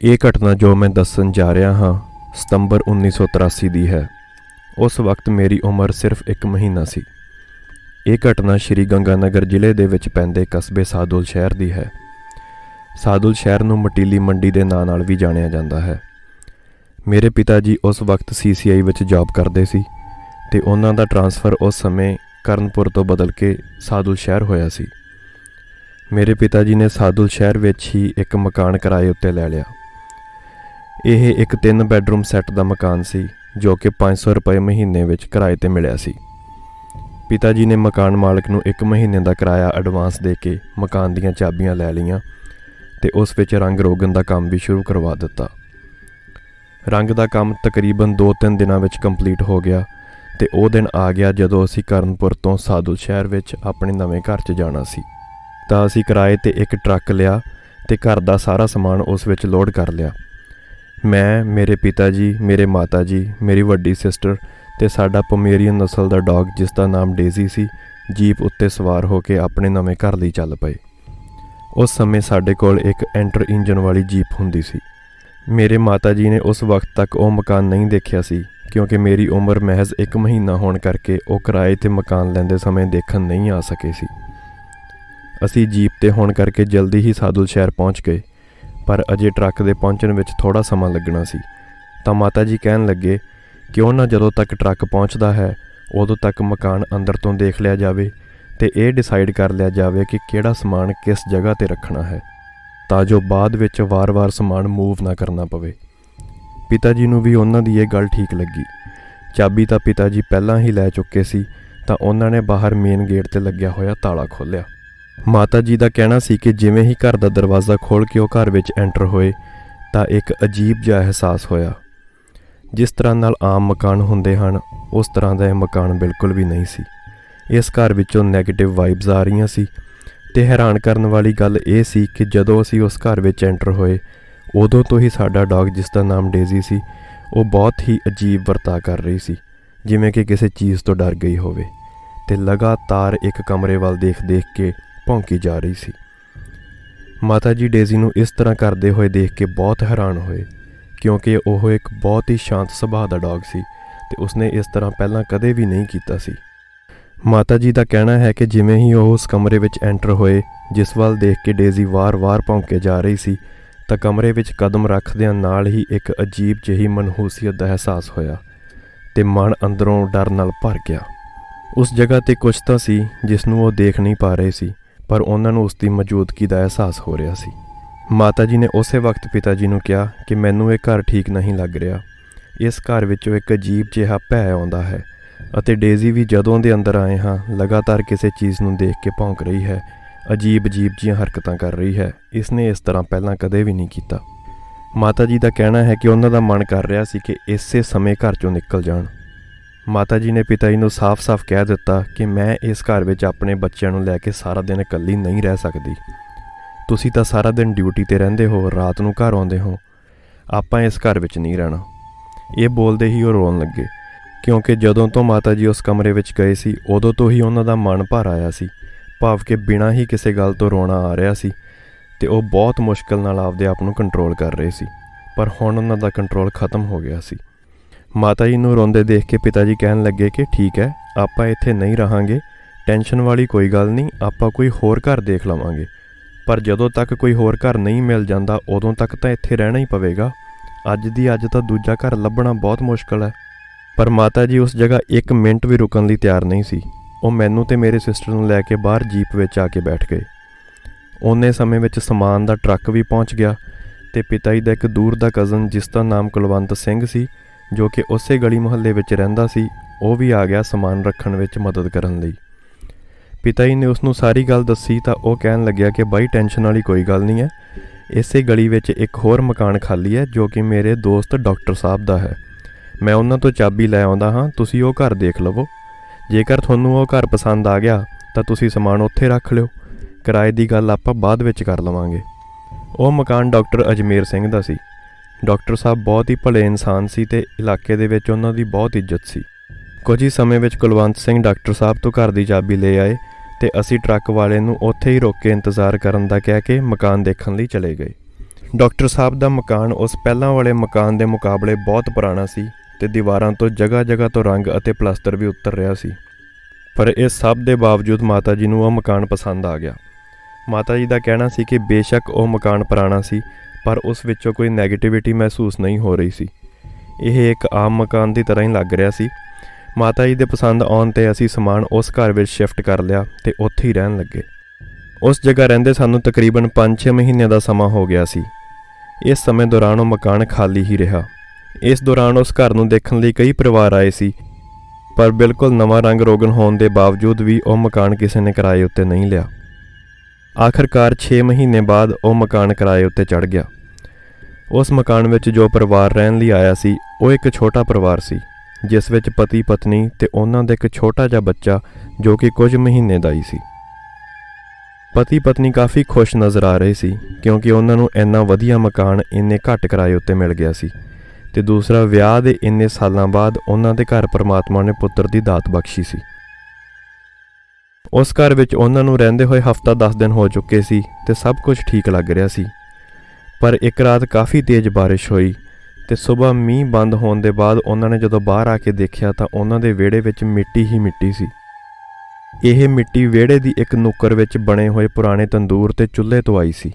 ਇਹ ਘਟਨਾ ਜੋ ਮੈਂ ਦੱਸਣ ਜਾ ਰਿਹਾ ਹਾਂ ਸਤੰਬਰ 1983 ਦੀ ਹੈ। ਉਸ ਵਕਤ ਮੇਰੀ ਉਮਰ ਸਿਰਫ 1 ਮਹੀਨਾ ਸੀ। ਇਹ ਘਟਨਾ ਸ਼੍ਰੀ ਗੰਗਾਨਗਰ ਜ਼ਿਲ੍ਹੇ ਦੇ ਵਿੱਚ ਪੈਂਦੇ ਕਸਬੇ ਸਾਦੁਲ ਸ਼ਹਿਰ ਦੀ ਹੈ। ਸਾਦੁਲ ਸ਼ਹਿਰ ਨੂੰ ਮਟੀਲੀ ਮੰਡੀ ਦੇ ਨਾਂ ਨਾਲ ਵੀ ਜਾਣਿਆ ਜਾਂਦਾ ਹੈ। ਮੇਰੇ ਪਿਤਾ ਜੀ ਉਸ ਵਕਤ CCI ਵਿੱਚ ਜੌਬ ਕਰਦੇ ਸੀ ਤੇ ਉਹਨਾਂ ਦਾ ਟਰਾਂਸਫਰ ਉਸ ਸਮੇਂ ਕਰਨਪੁਰ ਤੋਂ ਬਦਲ ਕੇ ਸਾਦੁਲ ਸ਼ਹਿਰ ਹੋਇਆ ਸੀ। ਮੇਰੇ ਪਿਤਾ ਜੀ ਨੇ ਸਾਦੁਲ ਸ਼ਹਿਰ ਵਿੱਚ ਹੀ ਇੱਕ ਮਕਾਨ ਕਿਰਾਏ ਉੱਤੇ ਲੈ ਲਿਆ। ਇਹ ਇੱਕ 3 ਬੈੱਡਰੂਮ ਸੈੱਟ ਦਾ ਮਕਾਨ ਸੀ ਜੋ ਕਿ 500 ਰੁਪਏ ਮਹੀਨੇ ਵਿੱਚ ਕਿਰਾਏ ਤੇ ਮਿਲਿਆ ਸੀ। ਪਿਤਾ ਜੀ ਨੇ ਮਕਾਨ ਮਾਲਕ ਨੂੰ 1 ਮਹੀਨੇ ਦਾ ਕਿਰਾਇਆ ਐਡਵਾਂਸ ਦੇ ਕੇ ਮਕਾਨ ਦੀਆਂ ਚਾਬੀਆਂ ਲੈ ਲਈਆਂ ਤੇ ਉਸ ਵਿੱਚ ਰੰਗ ਰੋਗਨ ਦਾ ਕੰਮ ਵੀ ਸ਼ੁਰੂ ਕਰਵਾ ਦਿੱਤਾ। ਰੰਗ ਦਾ ਕੰਮ ਤਕਰੀਬਨ 2-3 ਦਿਨਾਂ ਵਿੱਚ ਕੰਪਲੀਟ ਹੋ ਗਿਆ ਤੇ ਉਹ ਦਿਨ ਆ ਗਿਆ ਜਦੋਂ ਅਸੀਂ ਕਰਨਪੁਰ ਤੋਂ ਸਾਦੁਲ ਸ਼ਹਿਰ ਵਿੱਚ ਆਪਣੇ ਨਵੇਂ ਘਰ 'ਚ ਜਾਣਾ ਸੀ। ਤਾਂ ਅਸੀਂ ਕਿਰਾਏ ਤੇ ਇੱਕ ਟਰੱਕ ਲਿਆ ਤੇ ਘਰ ਦਾ ਸਾਰਾ ਸਮਾਨ ਉਸ ਵਿੱਚ ਲੋਡ ਕਰ ਲਿਆ। ਮੈਂ, ਮੇਰੇ ਪਿਤਾ ਜੀ, ਮੇਰੇ ਮਾਤਾ ਜੀ, ਮੇਰੀ ਵੱਡੀ ਸਿਸਟਰ ਤੇ ਸਾਡਾ ਪੋਮੇਰੀਅਨ ਨਸਲ ਦਾ ਡੌਗ ਜਿਸ ਦਾ ਨਾਮ ਡੇਜ਼ੀ ਸੀ, ਜੀਪ ਉੱਤੇ ਸਵਾਰ ਹੋ ਕੇ ਆਪਣੇ ਨਵੇਂ ਘਰ ਲਈ ਚੱਲ ਪਏ। ਉਸ ਸਮੇਂ ਸਾਡੇ ਕੋਲ ਇੱਕ ਐਂਟਰ ਇੰਜਨ ਵਾਲੀ ਜੀਪ ਹੁੰਦੀ ਸੀ। ਮੇਰੇ ਮਾਤਾ ਜੀ ਨੇ ਉਸ ਵਕਤ ਤੱਕ ਉਹ ਮਕਾਨ ਨਹੀਂ ਦੇਖਿਆ ਸੀ ਕਿਉਂਕਿ ਮੇਰੀ ਉਮਰ ਮਹਿਜ਼ 1 ਮਹੀਨਾ ਹੋਣ ਕਰਕੇ ਉਹ ਕਿਰਾਏ ਤੇ ਮਕਾਨ ਲੈਂਦੇ ਸਮੇਂ ਦੇਖਣ ਨਹੀਂ ਆ ਸਕੇ ਸੀ। ਅਸੀਂ ਜੀਪ ਤੇ ਹੋਣ ਕਰਕੇ ਜਲਦੀ ਹੀ ਸਾਦੁਲ ਸ਼ਹਿਰ ਪਹੁੰਚ ਗਏ, ਪਰ ਅਜੇ ਟਰੱਕ ਦੇ ਪਹੁੰਚਣ ਵਿੱਚ ਥੋੜ੍ਹਾ ਸਮਾਂ ਲੱਗਣਾ ਸੀ। ਤਾਂ ਮਾਤਾ ਜੀ ਕਹਿਣ ਲੱਗੇ ਕਿਉਂ ਨਾ ਜਦੋਂ ਤੱਕ ਟਰੱਕ ਪਹੁੰਚਦਾ ਹੈ ਉਦੋਂ ਤੱਕ ਮਕਾਨ ਅੰਦਰ ਤੋਂ ਦੇਖ ਲਿਆ ਜਾਵੇ ਤੇ ਇਹ ਡਿਸਾਈਡ ਕਰ ਲਿਆ ਜਾਵੇ ਕਿ ਕਿਹੜਾ ਸਮਾਨ ਕਿਸ ਜਗ੍ਹਾ ਤੇ ਰੱਖਣਾ ਹੈ ਤਾਂ ਜੋ ਬਾਅਦ ਵਿੱਚ ਵਾਰ-ਵਾਰ ਸਮਾਨ ਮੂਵ ਨਾ ਕਰਨਾ ਪਵੇ। ਪਿਤਾ ਜੀ ਨੂੰ ਵੀ ਉਹਨਾਂ ਦੀ ਇਹ ਗੱਲ ਠੀਕ ਲੱਗੀ। ਚਾਬੀ ਤਾਂ ਪਿਤਾ ਜੀ ਪਹਿਲਾਂ ਹੀ ਲੈ ਚੁੱਕੇ ਸੀ ਤਾਂ ਉਹਨਾਂ ਨੇ ਬਾਹਰ ਮੇਨ ਗੇਟ ਤੇ ਲੱਗਿਆ ਹੋਇਆ ਤਾਲਾ ਖੋਲ੍ਹਿਆ। ਮਾਤਾ ਜੀ ਦਾ ਕਹਿਣਾ ਸੀ ਕਿ ਜਿਵੇਂ ਹੀ ਘਰ ਦਾ ਦਰਵਾਜ਼ਾ ਖੋਲ੍ਹ ਕੇ ਉਹ ਘਰ ਵਿੱਚ ਐਂਟਰ ਹੋਏ ਤਾਂ ਇੱਕ ਅਜੀਬ ਜਿਹਾ ਅਹਿਸਾਸ ਹੋਇਆ। ਜਿਸ ਤਰ੍ਹਾਂ ਨਾਲ ਆਮ ਮਕਾਨ ਹੁੰਦੇ ਹਨ ਉਸ ਤਰ੍ਹਾਂ ਦਾ ਇਹ ਮਕਾਨ ਬਿਲਕੁਲ ਵੀ ਨਹੀਂ ਸੀ। ਇਸ ਘਰ ਵਿੱਚੋਂ ਨੈਗੇਟਿਵ ਵਾਈਬਸ ਆ ਰਹੀਆਂ ਸੀ ਤੇ ਹੈਰਾਨ ਕਰਨ ਵਾਲੀ ਗੱਲ ਇਹ ਸੀ ਕਿ ਜਦੋਂ ਅਸੀਂ ਉਸ ਘਰ ਵਿੱਚ ਐਂਟਰ ਹੋਏ ਉਦੋਂ ਤੋਂ ਹੀ ਸਾਡਾ ਡੌਗ ਜਿਸ ਦਾ ਨਾਮ ਡੇਜ਼ੀ ਸੀ ਉਹ ਬਹੁਤ ਹੀ ਅਜੀਬ ਵਰਤਾਅ ਕਰ ਰਹੀ ਸੀ, ਜਿਵੇਂ ਕਿ ਕਿਸੇ ਚੀਜ਼ ਤੋਂ ਡਰ ਗਈ ਹੋਵੇ ਤੇ ਲਗਾਤਾਰ ਇੱਕ ਕਮਰੇ ਵੱਲ ਦੇਖ ਕੇ ਭੌਂਕੀ ਜਾ ਰਹੀ ਸੀ। ਮਾਤਾ ਜੀ ਡੇਜ਼ੀ ਨੂੰ ਇਸ ਤਰ੍ਹਾਂ ਕਰਦੇ ਹੋਏ ਦੇਖ ਕੇ ਬਹੁਤ ਹੈਰਾਨ ਹੋਏ ਕਿਉਂਕਿ ਉਹ ਇੱਕ ਬਹੁਤ ਹੀ ਸ਼ਾਂਤ ਸੁਭਾਅ ਦਾ ਡੌਗ ਸੀ ਤੇ ਉਸਨੇ ਇਸ ਤਰ੍ਹਾਂ ਪਹਿਲਾਂ ਕਦੇ ਵੀ ਨਹੀਂ ਕੀਤਾ ਸੀ। ਮਾਤਾ ਜੀ ਦਾ ਕਹਿਣਾ ਹੈ ਕਿ ਜਿਵੇਂ ਹੀ ਉਹ ਉਸ ਕਮਰੇ ਵਿੱਚ ਐਂਟਰ ਹੋਏ ਜਿਸ ਵੱਲ ਦੇਖ ਕੇ ਡੇਜ਼ੀ ਵਾਰ-ਵਾਰ ਭੌਂਕੇ ਜਾ ਰਹੀ ਸੀ ਤਾਂ ਕਮਰੇ ਵਿੱਚ ਕਦਮ ਰੱਖਦਿਆਂ ਨਾਲ ਹੀ ਇੱਕ ਅਜੀਬ ਜਿਹੀ ਮਨਹੂਸੀਅਤ ਦਾ ਅਹਿਸਾਸ ਹੋਇਆ ਤੇ ਮਨ ਅੰਦਰੋਂ ਡਰ ਨਾਲ ਭਰ ਗਿਆ। ਉਸ ਜਗ੍ਹਾ ਤੇ ਕੁਝ ਤਾਂ ਸੀ ਜਿਸ ਨੂੰ ਉਹ ਦੇਖ ਨਹੀਂ ਪਾ ਰਹੇ ਸੀ ਪਰ ਉਹਨਾਂ ਨੂੰ ਉਸ ਦੀ ਮੌਜੂਦਗੀ ਦਾ ਅਹਿਸਾਸ ਹੋ ਰਿਹਾ ਸੀ। ਮਾਤਾ ਜੀ ਨੇ ਉਸੇ ਵਕਤ ਪਿਤਾ ਜੀ ਨੂੰ ਕਿਹਾ ਕਿ ਮੈਨੂੰ ਇਹ ਘਰ ਠੀਕ ਨਹੀਂ ਲੱਗ ਰਿਹਾ। ਇਸ ਘਰ ਵਿੱਚੋਂ ਇੱਕ ਅਜੀਬ ਜਿਹਾ ਭੈ ਆਉਂਦਾ ਹੈ ਅਤੇ ਡੇਜ਼ੀ ਵੀ ਜਦੋਂ ਦੇ ਅੰਦਰ ਆਏ ਹਾਂ ਲਗਾਤਾਰ ਕਿਸੇ ਚੀਜ਼ ਨੂੰ ਦੇਖ ਕੇ ਭੌਂਕ ਰਹੀ ਹੈ, ਅਜੀਬ ਜਿਹੀਆਂ ਹਰਕਤਾਂ ਕਰ ਰਹੀ ਹੈ। ਇਸਨੇ ਇਸ ਤਰ੍ਹਾਂ ਪਹਿਲਾਂ ਕਦੇ ਵੀ ਨਹੀਂ ਕੀਤਾ। ਮਾਤਾ ਜੀ ਦਾ ਕਹਿਣਾ ਹੈ ਕਿ ਉਹਨਾਂ ਦਾ ਮਨ ਕਰ ਰਿਹਾ ਸੀ ਕਿ ਇਸੇ ਸਮੇਂ ਘਰ ਚੋਂ ਨਿਕਲ ਜਾਣ। ਮਾਤਾ ਜੀ ਨੇ ਪਿਤਾ ਜੀ ਨੂੰ ਸਾਫ਼-ਸਾਫ਼ ਕਹਿ ਦਿੱਤਾ ਕਿ ਮੈਂ ਇਸ ਘਰ ਵਿੱਚ ਆਪਣੇ ਬੱਚਿਆਂ ਨੂੰ ਲੈ ਕੇ ਸਾਰਾ ਦਿਨ ਇਕੱਲੀ ਨਹੀਂ ਰਹਿ ਸਕਦੀ। ਤੁਸੀਂ ਤਾਂ ਸਾਰਾ ਦਿਨ ਡਿਊਟੀ 'ਤੇ ਰਹਿੰਦੇ ਹੋ, ਰਾਤ ਨੂੰ ਘਰ ਆਉਂਦੇ ਹੋ, ਆਪਾਂ ਇਸ ਘਰ ਵਿੱਚ ਨਹੀਂ ਰਹਿਣਾ। ਇਹ ਬੋਲਦੇ ਹੀ ਉਹ ਰੋਣ ਲੱਗੇ ਕਿਉਂਕਿ ਜਦੋਂ ਤੋਂ ਮਾਤਾ ਜੀ ਉਸ ਕਮਰੇ ਵਿੱਚ ਗਏ ਸੀ ਉਦੋਂ ਤੋਂ ਹੀ ਉਹਨਾਂ ਦਾ ਮਨ ਭਰ ਆਇਆ ਸੀ, ਭਾਵ ਕਿ ਬਿਨਾਂ ਹੀ ਕਿਸੇ ਗੱਲ ਤੋਂ ਰੋਣਾ ਆ ਰਿਹਾ ਸੀ ਤੇ ਉਹ ਬਹੁਤ ਮੁਸ਼ਕਿਲ ਨਾਲ ਆਪਦੇ ਆਪ ਨੂੰ ਕੰਟਰੋਲ ਕਰ ਰਹੇ ਸੀ। ਪਰ ਹੁਣ ਉਹਨਾਂ ਦਾ ਕੰਟਰੋਲ ਖਤਮ ਹੋ ਗਿਆ ਸੀ। ਮਾਤਾ ਜੀ ਨੂੰ ਰੋਂਦੇ ਦੇਖ ਕੇ ਪਿਤਾ ਜੀ ਕਹਿਣ ਲੱਗੇ ਕਿ ਠੀਕ ਹੈ, ਆਪਾਂ ਇੱਥੇ ਨਹੀਂ ਰਹਾਂਗੇ, ਟੈਨਸ਼ਨ ਵਾਲੀ ਕੋਈ ਗੱਲ ਨਹੀਂ, ਆਪਾਂ ਕੋਈ ਹੋਰ ਘਰ ਦੇਖ ਲਵਾਂਗੇ। ਪਰ ਜਦੋਂ ਤੱਕ ਕੋਈ ਹੋਰ ਘਰ ਨਹੀਂ ਮਿਲ ਜਾਂਦਾ ਉਦੋਂ ਤੱਕ ਤਾਂ ਇੱਥੇ ਰਹਿਣਾ ਹੀ ਪਵੇਗਾ। ਅੱਜ ਦੀ ਅੱਜ ਤਾਂ ਦੂਜਾ ਘਰ ਲੱਭਣਾ ਬਹੁਤ ਮੁਸ਼ਕਿਲ ਹੈ। ਪਰ ਮਾਤਾ ਜੀ ਉਸ ਜਗ੍ਹਾ 1 ਮਿੰਟ ਵੀ ਰੁਕਣ ਲਈ ਤਿਆਰ ਨਹੀਂ ਸੀ। ਉਹ ਮੈਨੂੰ ਤੇ ਮੇਰੇ ਸਿਸਟਰ ਨੂੰ ਲੈ ਕੇ ਬਾਹਰ ਜੀਪ ਵਿੱਚ ਆ ਕੇ ਬੈਠ ਗਏ। ਓਨੇ ਸਮੇਂ ਵਿੱਚ ਸਮਾਨ ਦਾ ਟਰੱਕ ਵੀ ਪਹੁੰਚ ਗਿਆ ਤੇ ਪਿਤਾ ਜੀ ਦਾ ਇੱਕ ਦੂਰ ਦਾ ਕਜ਼ਨ ਜਿਸ ਦਾ ਨਾਮ ਕੁਲਵੰਤ ਸਿੰਘ ਸੀ ਜੋ ਕਿ ਉਸੇ ਗਲੀ ਮੁਹੱਲੇ ਵਿੱਚ ਰਹਿੰਦਾ ਸੀ, ਉਹ ਵੀ ਆ ਗਿਆ ਸਮਾਨ ਰੱਖਣ ਵਿੱਚ ਮਦਦ ਕਰਨ ਲਈ। ਪਿਤਾ ਜੀ ਨੇ ਉਸ ਨੂੰ ਸਾਰੀ ਗੱਲ ਦੱਸੀ ਤਾਂ ਉਹ ਕਹਿਣ ਲੱਗਿਆ ਕਿ ਬਾਈ ਟੈਨਸ਼ਨ ਵਾਲੀ ਕੋਈ ਗੱਲ ਨਹੀਂ ਹੈ, ਇਸੇ ਗਲੀ ਵਿੱਚ ਇੱਕ ਹੋਰ ਮਕਾਨ ਖਾਲੀ ਹੈ ਜੋ ਕਿ ਮੇਰੇ ਦੋਸਤ ਡਾਕਟਰ ਸਾਹਿਬ ਦਾ ਹੈ। ਮੈਂ ਉਹਨਾਂ ਤੋਂ ਚਾਬੀ ਲੈ ਆਉਂਦਾ ਹਾਂ, ਤੁਸੀਂ ਉਹ ਘਰ ਦੇਖ ਲਵੋ। ਜੇਕਰ ਤੁਹਾਨੂੰ ਉਹ ਘਰ ਪਸੰਦ ਆ ਗਿਆ ਤਾਂ ਤੁਸੀਂ ਸਮਾਨ ਉੱਥੇ ਰੱਖ ਲਿਓ, ਕਿਰਾਏ ਦੀ ਗੱਲ ਆਪਾਂ ਬਾਅਦ ਵਿੱਚ ਕਰ ਲਵਾਂਗੇ। ਉਹ ਮਕਾਨ ਡਾਕਟਰ ਅਜਮੇਰ ਸਿੰਘ ਦਾ ਸੀ। ਡਾਕਟਰ ਸਾਹਿਬ ਬਹੁਤ ਹੀ ਭਲੇ ਇਨਸਾਨ ਸੀ ਤੇ ਇਲਾਕੇ ਦੇ ਵਿੱਚ ਉਹਨਾਂ ਦੀ ਬਹੁਤ ਇੱਜ਼ਤ ਸੀ। ਕੁਝ ਹੀ ਸਮੇਂ ਵਿੱਚ ਕੁਲਵੰਤ ਸਿੰਘ ਡਾਕਟਰ ਸਾਹਿਬ ਤੋਂ ਘਰ ਦੀ ਚਾਬੀ ਲੈ ਆਏ ਤੇ ਅਸੀਂ ਟਰੱਕ ਵਾਲੇ ਨੂੰ ਉੱਥੇ ਹੀ ਰੋਕ ਕੇ ਇੰਤਜ਼ਾਰ ਕਰਨ ਦਾ ਕਹਿ ਕੇ ਮਕਾਨ ਦੇਖਣ ਲਈ ਚਲੇ ਗਏ। ਡਾਕਟਰ ਸਾਹਿਬ ਦਾ ਮਕਾਨ ਉਸ ਪਹਿਲਾਂ ਵਾਲੇ ਮਕਾਨ ਦੇ ਮੁਕਾਬਲੇ ਬਹੁਤ ਪੁਰਾਣਾ ਸੀ ਤੇ ਦੀਵਾਰਾਂ ਤੋਂ ਜਗ੍ਹਾ ਤੋਂ ਰੰਗ ਅਤੇ ਪਲਾਸਟਰ ਵੀ ਉਤਰ ਰਿਹਾ ਸੀ। ਪਰ ਇਸ ਸਭ ਦੇ ਬਾਵਜੂਦ ਮਾਤਾ ਜੀ ਨੂੰ ਉਹ ਮਕਾਨ ਪਸੰਦ ਆ ਗਿਆ। ਮਾਤਾ ਜੀ ਦਾ ਕਹਿਣਾ ਸੀ ਕਿ ਬੇਸ਼ੱਕ ਉਹ ਮਕਾਨ ਪੁਰਾਣਾ ਸੀ ਪਰ ਉਸ ਵਿੱਚੋਂ ਕੋਈ ਨੈਗੇਟਿਵਿਟੀ ਮਹਿਸੂਸ ਨਹੀਂ ਹੋ ਰਹੀ ਸੀ। ਇਹ ਇੱਕ ਆਮ ਮਕਾਨ ਦੀ ਤਰ੍ਹਾਂ ਹੀ ਲੱਗ ਰਿਹਾ ਸੀ। ਮਾਤਾ ਜੀ ਦੇ ਪਸੰਦ ਆਉਣ 'ਤੇ ਅਸੀਂ ਸਮਾਨ ਉਸ ਘਰ ਵਿੱਚ ਸ਼ਿਫਟ ਕਰ ਲਿਆ ਤੇ ਉੱਥੇ ਹੀ ਰਹਿਣ ਲੱਗੇ। ਉਸ ਜਗ੍ਹਾ ਰਹਿੰਦੇ ਸਾਨੂੰ ਤਕਰੀਬਨ 5-6 ਮਹੀਨਿਆਂ ਦਾ ਸਮਾਂ ਹੋ ਗਿਆ ਸੀ। ਇਸ ਸਮੇਂ ਦੌਰਾਨ ਉਹ ਮਕਾਨ ਖਾਲੀ ਹੀ ਰਿਹਾ। ਇਸ ਦੌਰਾਨ ਉਸ ਘਰ ਨੂੰ ਦੇਖਣ ਲਈ ਕਈ ਪਰਿਵਾਰ ਆਏ ਸੀ, ਪਰ ਬਿਲਕੁਲ ਨਵਾਂ ਰੰਗ ਰੋਗਨ ਹੋਣ ਦੇ ਬਾਵਜੂਦ ਵੀ ਉਹ ਮਕਾਨ ਕਿਸੇ ਨੇ ਕਿਰਾਏ ਉੱਤੇ ਨਹੀਂ ਲਿਆ। ਆਖਰਕਾਰ 6 ਮਹੀਨੇ ਬਾਅਦ ਉਹ ਮਕਾਨ ਕਿਰਾਏ ਉੱਤੇ ਚੜ੍ਹ ਗਿਆ। ਉਸ ਮਕਾਨ ਵਿੱਚ ਜੋ ਪਰਿਵਾਰ ਰਹਿਣ ਲਈ ਆਇਆ ਸੀ ਉਹ ਇੱਕ ਛੋਟਾ ਪਰਿਵਾਰ ਸੀ, ਜਿਸ ਵਿੱਚ ਪਤੀ ਪਤਨੀ ਤੇ ਉਹਨਾਂ ਦਾ ਇੱਕ ਛੋਟਾ ਜਿਹਾ ਬੱਚਾ ਜੋ ਕਿ ਕੁਝ ਮਹੀਨੇ ਦਾ ਹੀ ਸੀ। ਪਤੀ ਪਤਨੀ ਕਾਫੀ ਖੁਸ਼ ਨਜ਼ਰ ਆ ਰਹੇ ਸੀ ਕਿਉਂਕਿ ਉਹਨਾਂ ਨੂੰ ਇੰਨਾ ਵਧੀਆ ਮਕਾਨ ਇੰਨੇ ਘੱਟ ਕਿਰਾਏ ਉੱਤੇ ਮਿਲ ਗਿਆ ਸੀ ਤੇ ਦੂਸਰਾ ਵਿਆਹ ਦੇ ਇੰਨੇ ਸਾਲਾਂ ਬਾਅਦ ਉਹਨਾਂ ਦੇ ਘਰ ਪਰਮਾਤਮਾ ਨੇ ਪੁੱਤਰ ਦੀ ਦਾਤ ਬਖਸ਼ੀ ਸੀ। ਉਸ ਘਰ ਵਿੱਚ ਉਹਨਾਂ ਨੂੰ ਰਹਿੰਦੇ ਹੋਏ ਹਫ਼ਤਾ 10 ਦਿਨ ਹੋ ਚੁੱਕੇ ਸੀ ਤੇ ਸਭ ਕੁਝ ਠੀਕ ਲੱਗ ਰਿਹਾ ਸੀ। ਪਰ ਇੱਕ ਰਾਤ ਕਾਫੀ ਤੇਜ਼ ਬਾਰਿਸ਼ ਹੋਈ ਤੇ ਸਵੇਰ ਮੀਂਹ ਬੰਦ ਹੋਣ ਦੇ ਬਾਅਦ ਉਹਨਾਂ ਨੇ ਜਦੋਂ ਬਾਹਰ ਆ ਕੇ ਦੇਖਿਆ ਤਾਂ ਉਹਨਾਂ ਦੇ ਵਿਹੜੇ ਵਿੱਚ ਮਿੱਟੀ ਹੀ ਮਿੱਟੀ ਸੀ। ਇਹ ਮਿੱਟੀ ਵਿਹੜੇ ਦੀ ਇੱਕ ਨੁੱਕਰ ਵਿੱਚ ਬਣੇ ਹੋਏ ਪੁਰਾਣੇ ਤੰਦੂਰ ਤੇ ਚੁੱਲ੍ਹੇ ਤੋਂ ਆਈ ਸੀ।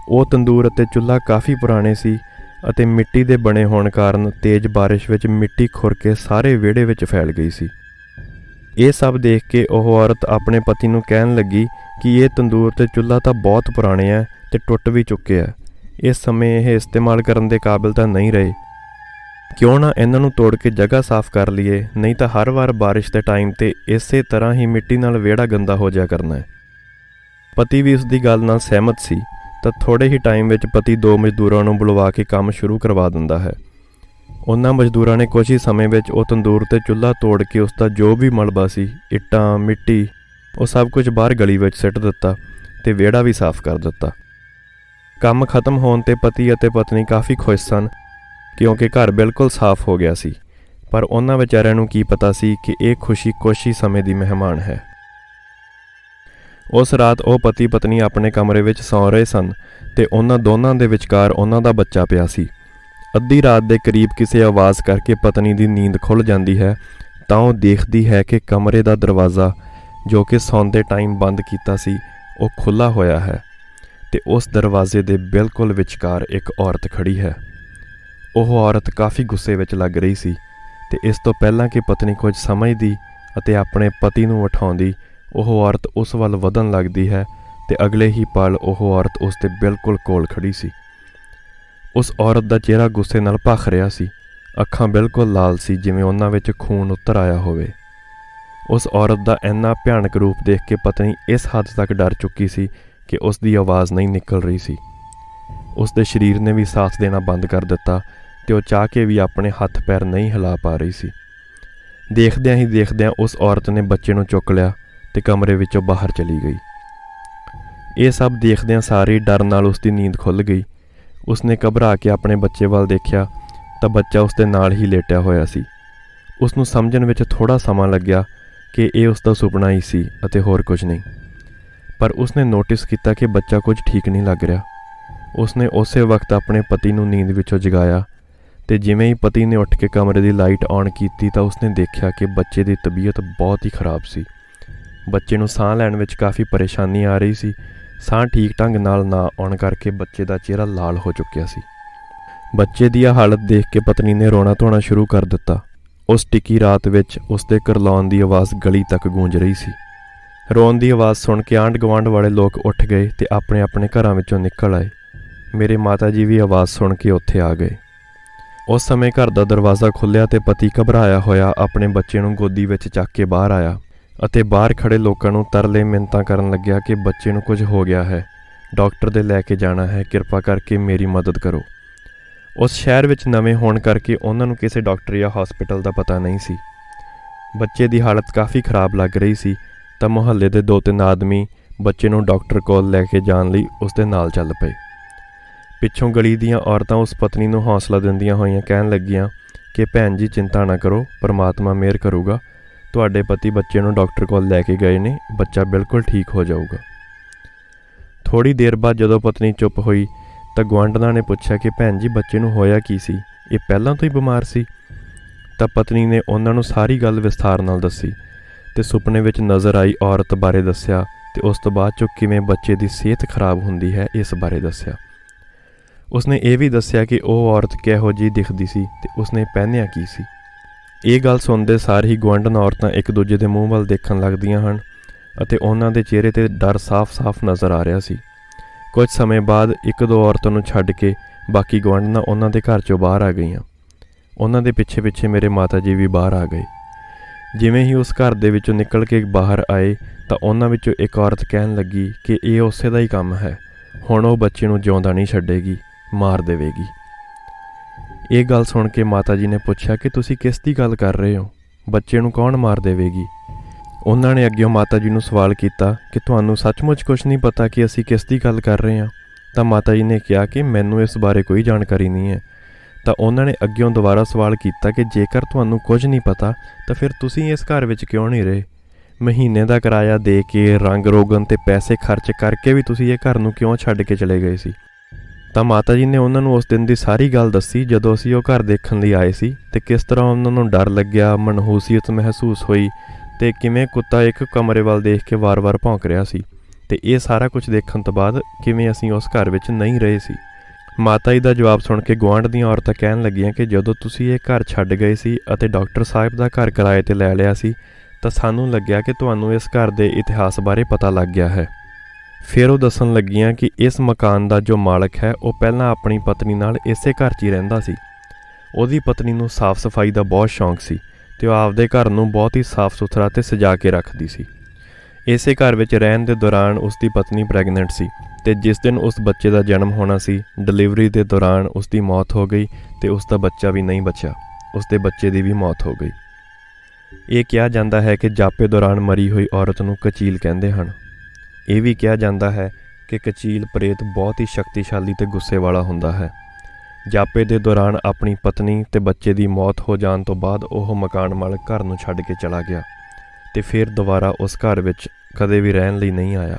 ਉਹ ਤੰਦੂਰ ਅਤੇ ਚੁੱਲ੍ਹਾ ਕਾਫੀ ਪੁਰਾਣੇ ਸੀ ਅਤੇ ਮਿੱਟੀ ਦੇ ਬਣੇ ਹੋਣ ਕਾਰਨ ਤੇਜ਼ ਬਾਰਿਸ਼ ਵਿੱਚ ਮਿੱਟੀ ਖੁਰ ਕੇ ਸਾਰੇ ਵਿਹੜੇ ਵਿੱਚ ਫੈਲ ਗਈ ਸੀ। ਇਹ ਸਭ ਦੇਖ ਕੇ ਉਹ ਔਰਤ ਆਪਣੇ ਪਤੀ ਨੂੰ ਕਹਿਣ ਲੱਗੀ ਕਿ ਇਹ ਤੰਦੂਰ ਤੇ ਚੁੱਲ੍ਹਾ ਤਾਂ ਬਹੁਤ ਪੁਰਾਣੇ ਹੈ ਤੇ ਟੁੱਟ ਵੀ ਚੁੱਕੇ ਹੈ। ਇਸ ਸਮੇਂ ਇਹ ਇਸਤੇਮਾਲ ਕਰਨ ਦੇ ਕਾਬਿਲ ਤਾਂ ਨਹੀਂ ਰਹੇ। ਕਿਉਂ ਨਾ ਇਹਨਾਂ ਨੂੰ ਤੋੜ ਕੇ ਜਗ੍ਹਾ ਸਾਫ਼ ਕਰ ਲਈਏ, ਨਹੀਂ ਤਾਂ ਹਰ ਵਾਰ ਬਾਰਿਸ਼ ਦੇ ਟਾਈਮ ਤੇ ਇਸੇ ਤਰ੍ਹਾਂ ਹੀ ਮਿੱਟੀ ਨਾਲ ਵਿਹੜਾ ਗੰਦਾ ਹੋ ਜਾਇਆ ਕਰਨਾ ਹੈ। ਪਤੀ ਵੀ ਉਸ ਦੀ ਗੱਲ ਨਾਲ ਸਹਿਮਤ ਸੀ ਤਾਂ ਥੋੜੇ ਹੀ ਟਾਈਮ ਵਿੱਚ ਪਤੀ 2 ਮਜ਼ਦੂਰਾਂ ਨੂੰ ਬੁਲਵਾ ਕੇ ਕੰਮ ਸ਼ੁਰੂ ਕਰਵਾ ਦਿੰਦਾ ਹੈ। ਉਹਨਾਂ ਮਜ਼ਦੂਰਾਂ ਨੇ ਕੁਝ ਹੀ ਸਮੇਂ ਵਿੱਚ ਉਹ ਤੰਦੂਰ ਤੇ ਚੁੱਲ੍ਹਾ ਤੋੜ ਕੇ ਉਸ ਦਾ ਜੋ ਵੀ ਮਲਬਾ ਸੀ, ਇੱਟਾਂ, ਮਿੱਟੀ, ਉਹ ਸਭ ਕੁਝ ਬਾਹਰ ਗਲੀ ਵਿੱਚ ਸਿੱਟ ਦਿੱਤਾ ਤੇ ਵਿਹੜਾ ਵੀ ਸਾਫ਼ ਕਰ ਦਿੱਤਾ। ਕੰਮ ਖਤਮ ਹੋਣ ਤੇ ਪਤੀ ਅਤੇ ਪਤਨੀ ਕਾਫੀ ਖੁਸ਼ ਸਨ ਕਿਉਂਕਿ ਘਰ ਬਿਲਕੁਲ ਸਾਫ਼ ਹੋ ਗਿਆ ਸੀ। ਪਰ ਉਹਨਾਂ ਵਿਚਾਰਿਆਂ ਨੂੰ ਕੀ ਪਤਾ ਸੀ ਕਿ ਇਹ ਖੁਸ਼ੀ ਕੁਝ ਹੀ ਸਮੇਂ ਦੀ ਮਹਿਮਾਨ ਹੈ। ਉਸ ਰਾਤ ਉਹ ਪਤੀ ਪਤਨੀ ਆਪਣੇ ਕਮਰੇ ਵਿੱਚ ਸੌਂ ਰਹੇ ਸਨ ਤੇ ਉਹਨਾਂ ਦੋਨਾਂ ਦੇ ਵਿਚਕਾਰ ਉਹਨਾਂ ਦਾ ਬੱਚਾ ਪਿਆ ਸੀ। ਅੱਧੀ ਰਾਤ ਦੇ ਕਰੀਬ ਕਿਸੇ ਆਵਾਜ਼ ਕਰਕੇ ਪਤਨੀ ਦੀ ਨੀਂਦ ਖੁੱਲ੍ਹ ਜਾਂਦੀ ਹੈ ਤਾਂ ਉਹ ਦੇਖਦੀ ਹੈ ਕਿ ਕਮਰੇ ਦਾ ਦਰਵਾਜ਼ਾ ਜੋ ਕਿ ਸੌਂਦੇ ਟਾਈਮ ਬੰਦ ਕੀਤਾ ਸੀ ਉਹ ਖੁੱਲ੍ਹਾ ਹੋਇਆ ਹੈ ਤੇ ਉਸ ਦਰਵਾਜ਼ੇ ਦੇ ਬਿਲਕੁਲ ਵਿਚਕਾਰ ਇੱਕ ਔਰਤ ਖੜੀ ਹੈ। ਉਹ ਔਰਤ ਕਾਫੀ ਗੁੱਸੇ ਵਿੱਚ ਲੱਗ ਰਹੀ ਸੀ ਤੇ ਇਸ ਤੋਂ ਪਹਿਲਾਂ ਕਿ ਪਤਨੀ ਕੁਝ ਸਮਝਦੀ ਅਤੇ ਆਪਣੇ ਪਤੀ ਨੂੰ ਉਠਾਉਂਦੀ, ਉਹ ਔਰਤ ਉਸ ਵੱਲ ਵਧਣ ਲੱਗਦੀ ਹੈ ਤੇ ਅਗਲੇ ਹੀ ਪਲ ਉਹ ਔਰਤ ਉਸ ਦੇ ਬਿਲਕੁਲ ਕੋਲ ਖੜੀ ਸੀ। ਉਸ ਔਰਤ ਦਾ ਚਿਹਰਾ ਗੁੱਸੇ ਨਾਲ ਭਖ ਰਿਹਾ ਸੀ, ਅੱਖਾਂ ਬਿਲਕੁਲ ਲਾਲ ਸੀ ਜਿਵੇਂ ਉਹਨਾਂ ਵਿੱਚ ਖੂਨ ਉਤਰ ਆਇਆ ਹੋਵੇ। ਉਸ ਔਰਤ ਦਾ ਇੰਨਾ ਭਿਆਨਕ ਰੂਪ ਦੇਖ ਕੇ ਪਤਨੀ ਇਸ ਹੱਦ ਤੱਕ ਡਰ ਚੁੱਕੀ ਸੀ ਕਿ ਉਸ ਦੀ ਆਵਾਜ਼ ਨਹੀਂ ਨਿਕਲ ਰਹੀ ਸੀ। ਉਸ ਦੇ ਸਰੀਰ ਨੇ ਵੀ ਸਾਥ ਦੇਣਾ ਬੰਦ ਕਰ ਦਿੱਤਾ ਤੇ ਉਹ ਚਾਹ ਕੇ ਵੀ ਆਪਣੇ ਹੱਥ ਪੈਰ ਨਹੀਂ ਹਿਲਾ ਪਾ ਰਹੀ ਸੀ। ਦੇਖਦਿਆਂ ਹੀ ਦੇਖਦਿਆਂ ਉਸ ਔਰਤ ਨੇ ਬੱਚੇ ਨੂੰ ਚੁੱਕ ਲਿਆ ਤੇ ਕਮਰੇ ਵਿੱਚੋਂ ਬਾਹਰ ਚਲੀ ਗਈ। ਇਹ ਸਭ ਦੇਖਦਿਆਂ ਸਾਰੀ ਡਰ ਨਾਲ ਉਸ ਦੀ ਨੀਂਦ ਖੁੱਲ੍ਹ ਗਈ। ਉਸਨੇ ਘਬਰਾ ਕੇ ਆਪਣੇ ਬੱਚੇ ਵੱਲ ਦੇਖਿਆ ਤਾਂ ਬੱਚਾ ਉਸ ਦੇ ਨਾਲ ਹੀ ਲੇਟਿਆ ਹੋਇਆ ਸੀ। ਉਸ ਨੂੰ ਸਮਝਣ ਵਿੱਚ ਥੋੜ੍ਹਾ ਸਮਾਂ ਲੱਗਿਆ ਕਿ ਇਹ ਉਸ ਦਾ ਸੁਪਨਾ ਹੀ ਸੀ ਅਤੇ ਹੋਰ ਕੁਝ ਨਹੀਂ। ਪਰ ਉਸਨੇ ਨੋਟਿਸ ਕੀਤਾ ਕਿ ਬੱਚਾ ਕੁਝ ਠੀਕ ਨਹੀਂ ਲੱਗ ਰਿਹਾ। ਉਸਨੇ ਉਸੇ ਵਕਤ ਆਪਣੇ ਪਤੀ ਨੂੰ ਨੀਂਦ ਵਿੱਚੋਂ ਜਗਾਇਆ ਤੇ ਜਿਵੇਂ ਹੀ ਪਤੀ ਨੇ ਉੱਠ ਕੇ ਕਮਰੇ ਦੀ ਲਾਈਟ ਔਨ ਕੀਤੀ ਤਾਂ ਉਸਨੇ ਦੇਖਿਆ ਕਿ ਬੱਚੇ ਦੀ ਤਬੀਅਤ ਬਹੁਤ ਹੀ ਖਰਾਬ ਸੀ। ਬੱਚੇ ਨੂੰ ਸਾਹ ਲੈਣ ਵਿੱਚ ਕਾਫੀ ਪਰੇਸ਼ਾਨੀ ਆ ਰਹੀ ਸੀ। ਸਾਹ ਠੀਕ ਢੰਗ ਨਾਲ ਨਾ ਆਉਣ ਕਰਕੇ ਬੱਚੇ ਦਾ ਚਿਹਰਾ ਲਾਲ ਹੋ ਚੁੱਕਿਆ ਸੀ। ਬੱਚੇ ਦੀ ਇਹ ਹਾਲਤ ਦੇਖ ਕੇ ਪਤਨੀ ਨੇ ਰੋਣਾ ਧੋਣਾ ਸ਼ੁਰੂ ਕਰ ਦਿੱਤਾ। ਉਸ ਟਿੱਕੀ ਰਾਤ ਵਿੱਚ ਉਸਦੇ ਕਰਲਾਉਣ ਦੀ ਆਵਾਜ਼ ਗਲੀ ਤੱਕ ਗੂੰਜ ਰਹੀ ਸੀ। ਰੋਣ ਦੀ ਆਵਾਜ਼ ਸੁਣ ਕੇ ਆਂਢ ਗੁਆਂਢ ਵਾਲੇ ਲੋਕ ਉੱਠ ਗਏ ਤੇ ਆਪਣੇ ਆਪਣੇ ਘਰਾਂ ਵਿੱਚੋਂ ਨਿਕਲ ਆਏ। ਮੇਰੇ ਮਾਤਾ ਜੀ ਵੀ ਆਵਾਜ਼ ਸੁਣ ਕੇ ਉੱਥੇ ਆ ਗਏ। ਉਸ ਸਮੇਂ ਘਰ ਦਾ ਦਰਵਾਜ਼ਾ ਖੁੱਲ੍ਹਿਆ ਤੇ ਪਤੀ ਘਬਰਾਇਆ ਹੋਇਆ ਆਪਣੇ ਬੱਚੇ ਨੂੰ ਗੋਦੀ ਵਿੱਚ ਚੱਕ ਕੇ ਬਾਹਰ ਆਇਆ ਅਤੇ ਬਾਹਰ ਖੜੇ ਲੋਕਾਂ ਨੂੰ ਤਰਲੇ ਮਿੰਨਤਾਂ ਕਰਨ ਲੱਗਿਆ ਕਿ ਬੱਚੇ ਨੂੰ ਕੁਝ ਹੋ ਗਿਆ ਹੈ, ਡਾਕਟਰ ਦੇ ਲੈ ਕੇ ਜਾਣਾ ਹੈ, ਕਿਰਪਾ ਕਰਕੇ ਮੇਰੀ ਮਦਦ ਕਰੋ। ਉਸ ਸ਼ਹਿਰ ਵਿੱਚ ਨਵੇਂ ਹੋਣ ਕਰਕੇ ਉਹਨਾਂ ਨੂੰ ਕਿਸੇ ਡਾਕਟਰ ਜਾਂ ਹਸਪੀਟਲ ਦਾ ਪਤਾ ਨਹੀਂ ਸੀ। ਬੱਚੇ ਦੀ ਹਾਲਤ ਕਾਫੀ ਖਰਾਬ ਲੱਗ ਰਹੀ ਸੀ ਤਾਂ ਮੁਹੱਲੇ ਦੇ 2-3 ਆਦਮੀ ਬੱਚੇ ਨੂੰ ਡਾਕਟਰ ਕੋਲ ਲੈ ਕੇ ਜਾਣ ਲਈ ਉਸ ਦੇ ਨਾਲ ਚੱਲ ਪਏ। ਪਿੱਛੋਂ ਗਲੀ ਦੀਆਂ ਔਰਤਾਂ ਉਸ ਪਤਨੀ ਨੂੰ ਹੌਸਲਾ ਦਿੰਦੀਆਂ ਹੋਈਆਂ ਕਹਿਣ ਲੱਗੀਆਂ ਕਿ ਭੈਣ ਜੀ ਚਿੰਤਾ ਨਾ ਕਰੋ, ਪਰਮਾਤਮਾ ਮਿਹਰ ਕਰੂਗਾ, ਤੁਹਾਡੇ ਪਤੀ ਬੱਚੇ ਨੂੰ ਡਾਕਟਰ ਕੋਲ ਲੈ ਕੇ ਗਏ ਨੇ, ਬੱਚਾ ਬਿਲਕੁਲ ਠੀਕ ਹੋ ਜਾਊਗਾ। ਥੋੜ੍ਹੀ ਦੇਰ ਬਾਅਦ ਜਦੋਂ ਪਤਨੀ ਚੁੱਪ ਹੋਈ ਤਾਂ ਗੁਆਂਢਣਾਂ ਨੇ ਪੁੱਛਿਆ ਕਿ ਭੈਣ ਜੀ ਬੱਚੇ ਨੂੰ ਹੋਇਆ ਕੀ ਸੀ, ਇਹ ਪਹਿਲਾਂ ਤੋਂ ਹੀ ਬਿਮਾਰ ਸੀ। ਤਾਂ ਪਤਨੀ ਨੇ ਉਹਨਾਂ ਨੂੰ ਸਾਰੀ ਗੱਲ ਵਿਸਥਾਰ ਨਾਲ ਦੱਸੀ ਤੇ ਸੁਪਨੇ ਵਿੱਚ ਨਜ਼ਰ ਆਈ ਔਰਤ ਬਾਰੇ ਦੱਸਿਆ ਤੇ ਉਸ ਤੋਂ ਬਾਅਦ 'ਚੋਂ ਕਿਵੇਂ ਬੱਚੇ ਦੀ ਸਿਹਤ ਖਰਾਬ ਹੁੰਦੀ ਹੈ ਇਸ ਬਾਰੇ ਦੱਸਿਆ। ਉਸਨੇ ਇਹ ਵੀ ਦੱਸਿਆ ਕਿ ਉਹ ਔਰਤ ਕਿਹੋ ਜਿਹੀ ਦਿਖਦੀ ਸੀ ਤੇ ਉਸਨੇ ਪਹਿਨਿਆ ਕੀ ਸੀ। ਇਹ ਗੱਲ ਸੁਣਦੇ ਸਾਰ ਹੀ ਗੁਆਂਢਣ ਔਰਤਾਂ ਇੱਕ ਦੂਜੇ ਦੇ ਮੂੰਹ ਵੱਲ ਦੇਖਣ ਲੱਗਦੀਆਂ ਹਨ ਅਤੇ ਉਹਨਾਂ ਦੇ ਚਿਹਰੇ 'ਤੇ ਡਰ ਸਾਫ਼-ਸਾਫ਼ ਨਜ਼ਰ ਆ ਰਿਹਾ ਸੀ। ਕੁਝ ਸਮੇਂ ਬਾਅਦ ਇੱਕ ਦੋ ਔਰਤਾਂ ਨੂੰ ਛੱਡ ਕੇ ਬਾਕੀ ਗੁਆਂਢਣਾਂ ਉਹਨਾਂ ਦੇ ਘਰ 'ਚੋਂ ਬਾਹਰ ਆ ਗਈਆਂ। ਉਹਨਾਂ ਦੇ ਪਿੱਛੇ ਮੇਰੇ ਮਾਤਾ ਜੀ ਵੀ ਬਾਹਰ ਆ ਗਏ। ਜਿਵੇਂ ਹੀ ਉਸ ਘਰ ਦੇ ਵਿੱਚੋਂ ਨਿਕਲ ਕੇ ਬਾਹਰ ਆਏ ਤਾਂ ਉਹਨਾਂ ਵਿੱਚੋਂ ਇੱਕ ਔਰਤ ਕਹਿਣ ਲੱਗੀ ਕਿ ਇਹ ਉਸੇ ਦਾ ਹੀ ਕੰਮ ਹੈ, ਹੁਣ ਉਹ ਬੱਚੇ ਨੂੰ ਜਿਉਂਦਾ ਨਹੀਂ ਛੱਡੇਗੀ, ਮਾਰ ਦੇਵੇਗੀ। ਇਹ ਗੱਲ ਸੁਣ ਕੇ ਮਾਤਾ ਜੀ ਨੇ ਪੁੱਛਿਆ ਕਿ ਤੁਸੀਂ ਕਿਸ ਦੀ ਗੱਲ ਕਰ ਰਹੇ ਹੋ, ਬੱਚੇ ਨੂੰ ਕੌਣ ਮਾਰ ਦੇਵੇਗੀ। ਉਹਨਾਂ ਨੇ ਅੱਗਿਓਂ ਮਾਤਾ ਜੀ ਨੂੰ ਸਵਾਲ ਕੀਤਾ ਕਿ ਤੁਹਾਨੂੰ ਸੱਚਮੁੱਚ ਕੁਝ ਨਹੀਂ ਪਤਾ ਕਿ ਅਸੀਂ ਕਿਸ ਦੀ ਗੱਲ ਕਰ ਰਹੇ ਹਾਂ। ਤਾਂ ਮਾਤਾ ਜੀ ਨੇ ਕਿਹਾ ਕਿ ਮੈਨੂੰ ਇਸ ਬਾਰੇ ਕੋਈ ਜਾਣਕਾਰੀ ਨਹੀਂ ਹੈ। ਤਾਂ ਉਹਨਾਂ ਨੇ ਅੱਗਿਓਂ ਦੁਬਾਰਾ ਸਵਾਲ ਕੀਤਾ ਕਿ ਜੇਕਰ ਤੁਹਾਨੂੰ ਕੁਝ ਨਹੀਂ ਪਤਾ ਤਾਂ ਫਿਰ ਤੁਸੀਂ ਇਸ ਘਰ ਵਿੱਚ ਕਿਉਂ ਨਹੀਂ ਰਹੇ, ਮਹੀਨੇ ਦਾ ਕਿਰਾਇਆ ਦੇ ਕੇ ਰੰਗ ਰੋਗਨ ਤੇ ਪੈਸੇ ਖਰਚ ਕਰਕੇ ਵੀ ਤੁਸੀਂ ਇਹ ਘਰ ਨੂੰ ਕਿਉਂ ਛੱਡ ਕੇ ਚਲੇ ਗਏ ਸੀ। ਤਾਂ ਮਾਤਾ ਜੀ ਨੇ ਉਹਨਾਂ ਨੂੰ ਉਸ ਦਿਨ ਦੀ ਸਾਰੀ ਗੱਲ ਦੱਸੀ ਜਦੋਂ ਅਸੀਂ ਉਹ ਘਰ ਦੇਖਣ ਲਈ ਆਏ ਸੀ ਤੇ ਕਿਸ ਤਰ੍ਹਾਂ ਉਹਨਾਂ ਨੂੰ ਡਰ ਲੱਗਿਆ, ਮਨਹੂਸੀਅਤ ਮਹਿਸੂਸ ਹੋਈ ਤੇ ਕਿਵੇਂ ਕੁੱਤਾ ਇੱਕ ਕਮਰੇ ਵੱਲ ਦੇਖ ਕੇ ਵਾਰ-ਵਾਰ ਭੌਂਕ ਰਿਹਾ ਸੀ ਤੇ ਇਹ ਸਾਰਾ ਕੁਝ ਦੇਖਣ ਤੋਂ ਬਾਅਦ ਕਿਵੇਂ ਅਸੀਂ ਉਸ ਘਰ ਵਿੱਚ ਨਹੀਂ ਰਹੇ ਸੀ। ਮਾਤਾ ਜੀ ਦਾ ਜਵਾਬ ਸੁਣ ਕੇ ਗੁਆਂਢ ਦੀਆਂ ਔਰਤਾਂ ਕਹਿਣ ਲੱਗੀਆਂ ਕਿ ਜਦੋਂ ਤੁਸੀਂ ਇਹ ਘਰ ਛੱਡ ਗਏ ਸੀ ਅਤੇ ਡਾਕਟਰ ਸਾਹਿਬ ਦਾ ਘਰ ਕਿਰਾਏ 'ਤੇ ਲੈ ਲਿਆ ਸੀ ਤਾਂ ਸਾਨੂੰ ਲੱਗਿਆ ਕਿ ਤੁਹਾਨੂੰ ਇਸ ਘਰ ਦੇ ਇਤਿਹਾਸ ਬਾਰੇ ਪਤਾ ਲੱਗ ਗਿਆ ਹੈ। ਫਿਰ ਉਹ ਦੱਸਣ ਲੱਗੀਆਂ ਕਿ ਇਸ ਮਕਾਨ ਦਾ ਜੋ ਮਾਲਕ ਹੈ ਉਹ ਪਹਿਲਾਂ ਆਪਣੀ ਪਤਨੀ ਨਾਲ ਇਸੇ ਘਰ 'ਚ ਹੀ ਰਹਿੰਦਾ ਸੀ। ਉਹਦੀ ਪਤਨੀ ਨੂੰ ਸਾਫ਼ ਸਫਾਈ ਦਾ ਬਹੁਤ ਸ਼ੌਂਕ ਸੀ ਤੇ ਉਹ ਆਪਦੇ ਘਰ ਨੂੰ ਬਹੁਤ ਹੀ ਸਾਫ਼ ਸੁਥਰਾ ਤੇ ਸਜਾ ਕੇ ਰੱਖਦੀ ਸੀ। ਇਸੇ ਘਰ ਵਿੱਚ ਰਹਿਣ ਦੇ ਦੌਰਾਨ ਉਸ ਦੀ ਪਤਨੀ ਪ੍ਰੈਗਨੈਂਟ ਸੀ ਤੇ ਜਿਸ ਦਿਨ ਉਸ ਬੱਚੇ ਦਾ ਜਨਮ ਹੋਣਾ ਸੀ, ਡਿਲੀਵਰੀ ਦੇ ਦੌਰਾਨ ਉਸ ਦੀ ਮੌਤ ਹੋ ਗਈ ਤੇ ਉਸ ਦਾ ਬੱਚਾ ਵੀ ਨਹੀਂ ਬਚਿਆ, ਉਸ ਦੇ ਬੱਚੇ ਦੀ ਵੀ ਮੌਤ ਹੋ ਗਈ। ਇਹ ਕਿਹਾ ਜਾਂਦਾ ਹੈ ਕਿ ਜਾਪੇ ਦੌਰਾਨ ਮਰੀ ਹੋਈ ਔਰਤ ਨੂੰ ਕਚੀਲ ਕਹਿੰਦੇ ਹਨ। ਇਹ ਵੀ ਕਿਹਾ ਜਾਂਦਾ ਹੈ ਕਿ ਕਚੀਲ ਪ੍ਰੇਤ ਬਹੁਤ ਹੀ ਸ਼ਕਤੀਸ਼ਾਲੀ ਤੇ ਗੁੱਸੇ ਵਾਲਾ ਹੁੰਦਾ ਹੈ। ਜਾਪੇ ਦੇ ਦੌਰਾਨ ਆਪਣੀ ਪਤਨੀ ਤੇ ਬੱਚੇ ਦੀ ਮੌਤ ਹੋ ਜਾਣ ਤੋਂ ਬਾਅਦ ਉਹ ਮਕਾਨ ਮਾਲਕ ਘਰ ਨੂੰ ਛੱਡ ਕੇ ਚਲਾ ਗਿਆ ਤੇ ਫਿਰ ਦੁਬਾਰਾ ਉਸ ਘਰ ਵਿੱਚ ਕਦੇ ਵੀ ਰਹਿਣ ਲਈ ਨਹੀਂ ਆਇਆ।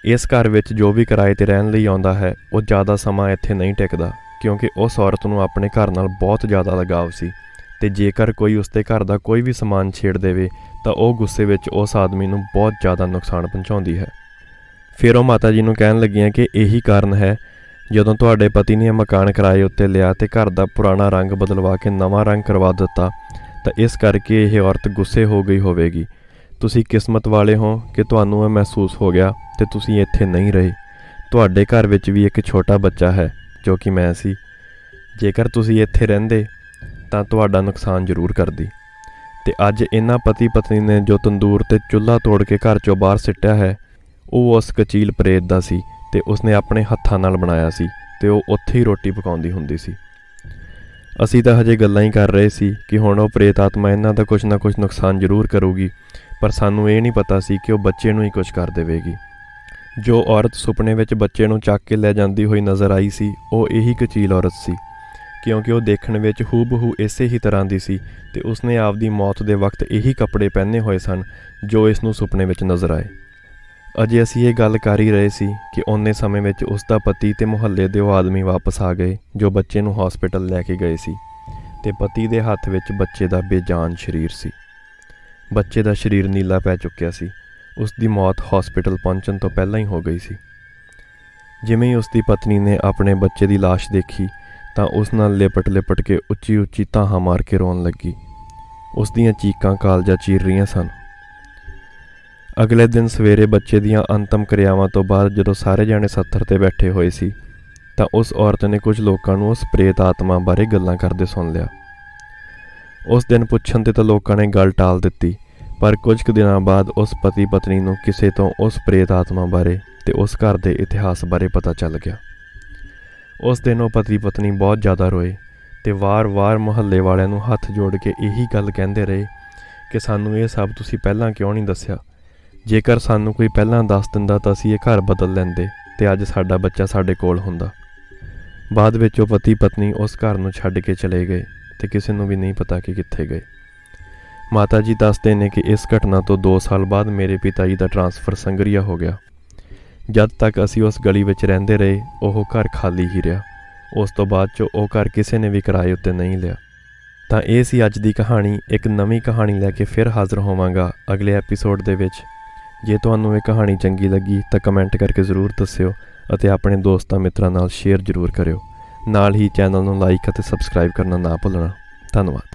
ਇਸ ਘਰ ਵਿੱਚ ਜੋ ਵੀ ਕਿਰਾਏ 'ਤੇ ਰਹਿਣ ਲਈ ਆਉਂਦਾ ਹੈ ਉਹ ਜ਼ਿਆਦਾ ਸਮਾਂ ਇੱਥੇ ਨਹੀਂ ਟਿਕਦਾ ਕਿਉਂਕਿ ਉਸ ਔਰਤ ਨੂੰ ਆਪਣੇ ਘਰ ਨਾਲ ਬਹੁਤ ਜ਼ਿਆਦਾ ਲਗਾਵ ਸੀ ਤੇ ਜੇਕਰ ਕੋਈ ਉਸਦੇ ਘਰ ਦਾ ਕੋਈ ਵੀ ਸਮਾਨ ਛੇੜ ਦੇਵੇ ਤਾਂ ਉਹ ਗੁੱਸੇ ਵਿੱਚ ਉਸ ਆਦਮੀ ਨੂੰ ਬਹੁਤ ਜ਼ਿਆਦਾ ਨੁਕਸਾਨ ਪਹੁੰਚਾਉਂਦੀ ਹੈ। ਫਿਰ ਉਹ ਮਾਤਾ ਜੀ ਨੂੰ ਕਹਿਣ ਲੱਗੀਆਂ ਕਿ ਇਹੀ ਕਾਰਨ ਹੈ ਜਦੋਂ ਤੁਹਾਡੇ ਪਤੀ ਨੇ ਮਕਾਨ ਕਿਰਾਏ ਉੱਤੇ ਲਿਆ ਤੇ ਘਰ ਦਾ ਪੁਰਾਣਾ ਰੰਗ ਬਦਲਵਾ ਕੇ ਨਵਾਂ ਰੰਗ ਕਰਵਾ ਦਿੱਤਾ ਤਾਂ ਇਸ ਕਰਕੇ ਇਹ ਔਰਤ ਗੁੱਸੇ ਹੋ ਗਈ ਹੋਵੇਗੀ। ਤੁਸੀਂ ਕਿਸਮਤ ਵਾਲੇ ਹੋ ਕਿ ਤੁਹਾਨੂੰ ਇਹ ਮਹਿਸੂਸ ਹੋ ਗਿਆ ਤੇ ਤੁਸੀਂ ਇੱਥੇ ਨਹੀਂ ਰਹੇ। ਤੁਹਾਡੇ ਘਰ ਵਿੱਚ ਵੀ ਇੱਕ ਛੋਟਾ ਬੱਚਾ ਹੈ ਜੋ ਕਿ ਮੈਂ ਸੀ। ਜੇਕਰ ਤੁਸੀਂ ਇੱਥੇ ਰਹਿੰਦੇ ਤਾਂ ਤੁਹਾਡਾ ਨੁਕਸਾਨ ਜ਼ਰੂਰ ਕਰਦੀ। ਤੇ ਅੱਜ ਇਹਨਾਂ ਪਤੀ ਪਤਨੀ ਨੇ ਜੋ ਤੰਦੂਰ ਤੇ ਚੁੱਲ੍ਹਾ ਤੋੜ ਕੇ ਘਰ 'ਚੋਂ ਬਾਹਰ ਸਿੱਟਿਆ ਹੈ ਉਹ ਉਸ ਕਚੀਲ ਪ੍ਰੇਤ ਦਾ ਸੀ ਤੇ ਉਸਨੇ ਆਪਣੇ ਹੱਥਾਂ ਨਾਲ ਬਣਾਇਆ ਸੀ ਤੇ ਉਹ ਉੱਥੇ ਹੀ ਰੋਟੀ ਪਕਾਉਂਦੀ ਹੁੰਦੀ ਸੀ। ਅਸੀਂ ਤਾਂ ਹਜੇ ਗੱਲਾਂ ਹੀ ਕਰ ਰਹੇ ਸੀ ਕਿ ਹੁਣ ਉਹ ਪ੍ਰੇਤ ਆਤਮਾ ਇਹਨਾਂ ਦਾ ਕੁਝ ਨਾ ਕੁਝ ਨੁਕਸਾਨ ਜ਼ਰੂਰ ਕਰੂਗੀ, ਪਰ ਸਾਨੂੰ ਇਹ ਨਹੀਂ ਪਤਾ ਸੀ ਕਿ ਉਹ ਬੱਚੇ ਨੂੰ ਹੀ ਕੁਝ ਕਰ ਦੇਵੇਗੀ। ਜੋ ਔਰਤ ਸੁਪਨੇ ਵਿੱਚ ਬੱਚੇ ਨੂੰ ਚੱਕ ਕੇ ਲੈ ਜਾਂਦੀ ਹੋਈ ਨਜ਼ਰ ਆਈ ਸੀ ਉਹ ਇਹੀ ਕਚੀਲ ਔਰਤ ਸੀ ਕਿਉਂਕਿ ਉਹ ਦੇਖਣ ਵਿੱਚ ਹੂਬਹੂ ਇਸੇ ਹੀ ਤਰ੍ਹਾਂ ਦੀ ਸੀ ਤੇ ਉਸਨੇ ਆਪਦੀ ਮੌਤ ਦੇ ਵਕਤ ਇਹੀ ਕੱਪੜੇ ਪਹਿਨੇ ਹੋਏ ਸਨ ਜੋ ਇਸ ਨੂੰ ਸੁਪਨੇ ਵਿੱਚ ਨਜ਼ਰ ਆਏ। ਅਜੇ ਅਸੀਂ ਇਹ ਗੱਲ ਕਰ ਹੀ ਰਹੇ ਸੀ ਕਿ ਓਨੇ ਸਮੇਂ ਵਿੱਚ ਉਸ ਦਾ ਪਤੀ ਤੇ ਮੁਹੱਲੇ ਦੇ ਉਹ ਆਦਮੀ ਵਾਪਸ ਆ ਗਏ ਜੋ ਬੱਚੇ ਨੂੰ ਹਸਪੀਟਲ ਲੈ ਕੇ ਗਏ ਸੀ ਤੇ ਪਤੀ ਦੇ ਹੱਥ ਵਿੱਚ ਬੱਚੇ ਦਾ ਬੇਜਾਨ ਸਰੀਰ ਸੀ। ਬੱਚੇ ਦਾ ਸਰੀਰ ਨੀਲਾ ਪੈ ਚੁੱਕਿਆ ਸੀ। ਉਸ ਦੀ ਮੌਤ ਹਸਪੀਟਲ ਪਹੁੰਚਣ ਤੋਂ ਪਹਿਲਾਂ ਹੀ ਹੋ ਗਈ ਸੀ। ਜਿਵੇਂ ਹੀ ਉਸ ਦੀ ਪਤਨੀ ਨੇ ਆਪਣੇ ਬੱਚੇ ਦੀ ਲਾਸ਼ ਦੇਖੀ ਤਾਂ ਉਸ ਨਾਲ ਲਿਪਟ ਕੇ ਉੱਚੀ ਧਾਹਾਂ ਮਾਰ ਕੇ ਰੋਣ ਲੱਗੀ। ਉਸ ਦੀਆਂ ਚੀਕਾਂ ਕਾਲਜਾ ਚੀਰ ਰਹੀਆਂ ਸਨ। ਅਗਲੇ ਦਿਨ ਸਵੇਰੇ ਬੱਚੇ ਦੀਆਂ ਅੰਤਮ ਕਿਰਿਆਵਾਂ ਤੋਂ ਬਾਅਦ ਜਦੋਂ ਸਾਰੇ ਜਾਣੇ ਸੱਥਰ 'ਤੇ ਬੈਠੇ ਹੋਏ ਸੀ ਤਾਂ ਉਸ ਔਰਤ ਨੇ ਕੁਝ ਲੋਕਾਂ ਨੂੰ ਉਸ ਪ੍ਰੇਤ ਆਤਮਾ ਬਾਰੇ ਗੱਲਾਂ ਕਰਦੇ ਸੁਣ ਲਿਆ। ਉਸ ਦਿਨ ਪੁੱਛਣ 'ਤੇ ਤਾਂ ਲੋਕਾਂ ਨੇ ਗੱਲ ਟਾਲ ਦਿੱਤੀ, ਪਰ ਕੁਝ ਕੁ ਦਿਨਾਂ ਬਾਅਦ ਉਸ ਪਤੀ ਪਤਨੀ ਨੂੰ ਕਿਸੇ ਤੋਂ ਉਸ ਪ੍ਰੇਤ ਆਤਮਾ ਬਾਰੇ ਤੇ ਉਸ ਘਰ ਦੇ ਇਤਿਹਾਸ ਬਾਰੇ ਪਤਾ ਚੱਲ ਗਿਆ। ਉਸ ਦਿਨ ਉਹ ਪਤੀ ਪਤਨੀ ਬਹੁਤ ਜ਼ਿਆਦਾ ਰੋਏ ਤੇ ਵਾਰ-ਵਾਰ ਮੁਹੱਲੇ ਵਾਲਿਆਂ ਨੂੰ ਹੱਥ ਜੋੜ ਕੇ ਇਹੀ ਗੱਲ ਕਹਿੰਦੇ ਰਹੇ ਕਿ ਸਾਨੂੰ ਇਹ ਸਭ ਤੁਸੀਂ ਪਹਿਲਾਂ ਕਿਉਂ ਨਹੀਂ ਦੱਸਿਆ। ਜੇਕਰ ਸਾਨੂੰ ਕੋਈ ਪਹਿਲਾਂ ਦੱਸ ਦਿੰਦਾ ਤਾਂ ਅਸੀਂ ਇਹ ਘਰ ਬਦਲ ਲੈਂਦੇ ਤੇ ਅੱਜ ਸਾਡਾ ਬੱਚਾ ਸਾਡੇ ਕੋਲ ਹੁੰਦਾ। ਬਾਅਦ ਵਿੱਚ ਉਹ ਪਤੀ ਪਤਨੀ ਉਸ ਘਰ ਨੂੰ ਛੱਡ ਕੇ ਚਲੇ ਗਏ ਤੇ ਕਿਸੇ ਨੂੰ ਵੀ ਨਹੀਂ ਪਤਾ ਕਿ ਕਿੱਥੇ ਗਏ। ਮਾਤਾ ਜੀ ਦੱਸਦੇ ਨੇ ਕਿ ਇਸ ਘਟਨਾ ਤੋਂ 2 ਸਾਲ ਬਾਅਦ ਮੇਰੇ ਪਿਤਾ ਜੀ ਦਾ ਟਰਾਂਸਫਰ ਸੰਗਰੀਆ ਹੋ ਗਿਆ ਜਦ ਤੱਕ ਅਸੀਂ ਉਸ ਗਲੀ ਵਿੱਚ ਰਹਿੰਦੇ ਰਹੇ ਉਹ ਘਰ ਖਾਲੀ ਹੀ ਰਿਹਾ। ਉਸ ਤੋਂ ਬਾਅਦ 'ਚੋਂ ਉਹ ਘਰ ਕਿਸੇ ਨੇ ਵੀ ਕਿਰਾਏ ਉੱਤੇ ਨਹੀਂ ਲਿਆ। ਤਾਂ ਇਹ ਸੀ ਅੱਜ ਦੀ ਕਹਾਣੀ। ਇੱਕ ਨਵੀਂ ਕਹਾਣੀ ਲੈ ਕੇ ਫਿਰ ਹਾਜ਼ਰ ਹੋਵਾਂਗਾ ਅਗਲੇ ਐਪੀਸੋਡ ਦੇ ਵਿੱਚ। ਜੇ ਤੁਹਾਨੂੰ ਇਹ ਕਹਾਣੀ ਚੰਗੀ ਲੱਗੀ ਤਾਂ ਕਮੈਂਟ ਕਰਕੇ ਜ਼ਰੂਰ ਦੱਸਿਓ ਅਤੇ ਆਪਣੇ ਦੋਸਤਾਂ ਮਿੱਤਰਾਂ ਨਾਲ ਸ਼ੇਅਰ ਜ਼ਰੂਰ ਕਰਿਓ। ਨਾਲ ਹੀ ਚੈਨਲ ਨੂੰ ਲਾਈਕ ਅਤੇ ਸਬਸਕ੍ਰਾਈਬ ਕਰਨਾ ਨਾ ਭੁੱਲਣਾ। ਧੰਨਵਾਦ।